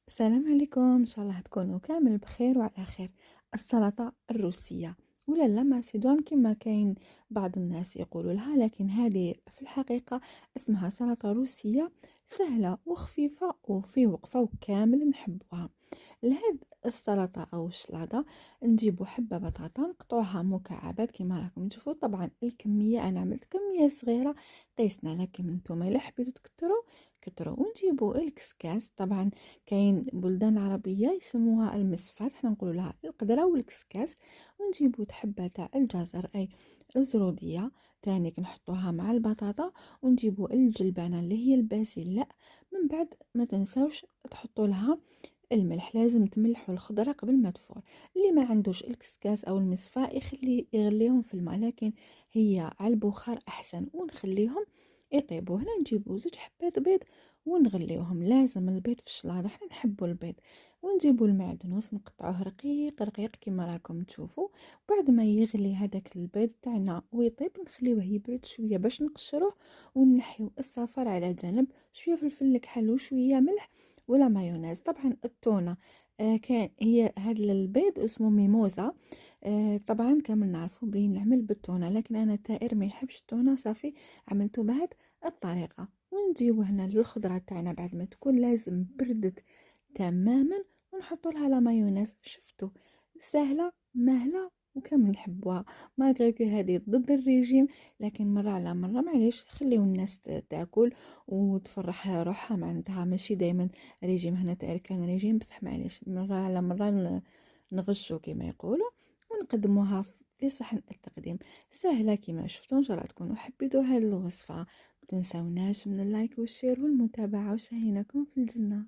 السلام عليكم، ان شاء الله تكونوا كامل بخير وعلى خير. السلطه الروسيه ولا لا ماسيدوان كما كاين بعض الناس يقولوا لها، لكن هذه في الحقيقه اسمها سلطه روسيه، سهله وخفيفه وفي وقفه وكامل نحبوها. لهاد السلطه او الشلاضه نجيبوا حبه بطاطا نقطعوها مكعبات كما راكم تشوفوا. طبعا الكميه انا عملت كميه صغيره قيسنا، لكن نتوما الا حبيتوا تكتروا كتروا. ونجيبوا الكسكاس، طبعا كاين بلدان العربيه يسموها المسفات، حنا نقولوا لها القدره والكسكاس. ونجيبوا حبه تاع الجزر اي الزروديه تاني كنحطوها مع البطاطا. ونجيبوا الجلبانه اللي هي الباسيلا. من بعد ما تنساوش تحطوا لها الملح، لازم تملحوا الخضره قبل ما تفور. اللي ما عندوش الكسكاس او المصفى يخلي يغليهم في الماء، لكن هي على البخار احسن. ونخليهم يطيبوا. هنا نجيبوا 2 حبات بيض ونغليوهم، لازم البيض في الشلاضه، حنا نحبوا البيض. ونجيبوا المعدنوس نقطعوه رقيق رقيق كما راكم تشوفوا. بعد ما يغلي هذاك البيض تاعنا ويطيب نخليوه يبرد شويه باش نقشروه. ونحيو الصفار على جنب، شويه فلفل الكحل وشويه ملح ولا مايونيز. طبعا التونه كان هي هذا البيض اسمه ميموزا. طبعا كامل نعرفوا بلي نعمل بالتونه، لكن انا تائر ما يحبش التونه، صافي عملته بهذه الطريقه. ونجيو هنا للخضره تاعنا بعد ما تكون لازم بردت تماما، ونحطوا لها لا مايونيز. شفتوا سهله مهله وكامل نحبوها. مالغريكو هذه ضد الريجيم، لكن مره على مره معليش خليو الناس تاكل وتفرح روحها معناتها. ماشي دائما ريجيم، هنا تاعي كان ريجيم بصح معليش مره على مره نغشوا كما يقولوا. ونقدموها في صحن التقديم. سهله كما شفتوا. ان شاء الله تكونوا حبيتوا هذه الوصفه. ما تنسوناش من اللايك والشير والمتابعه، وشاهينكم في الجنه.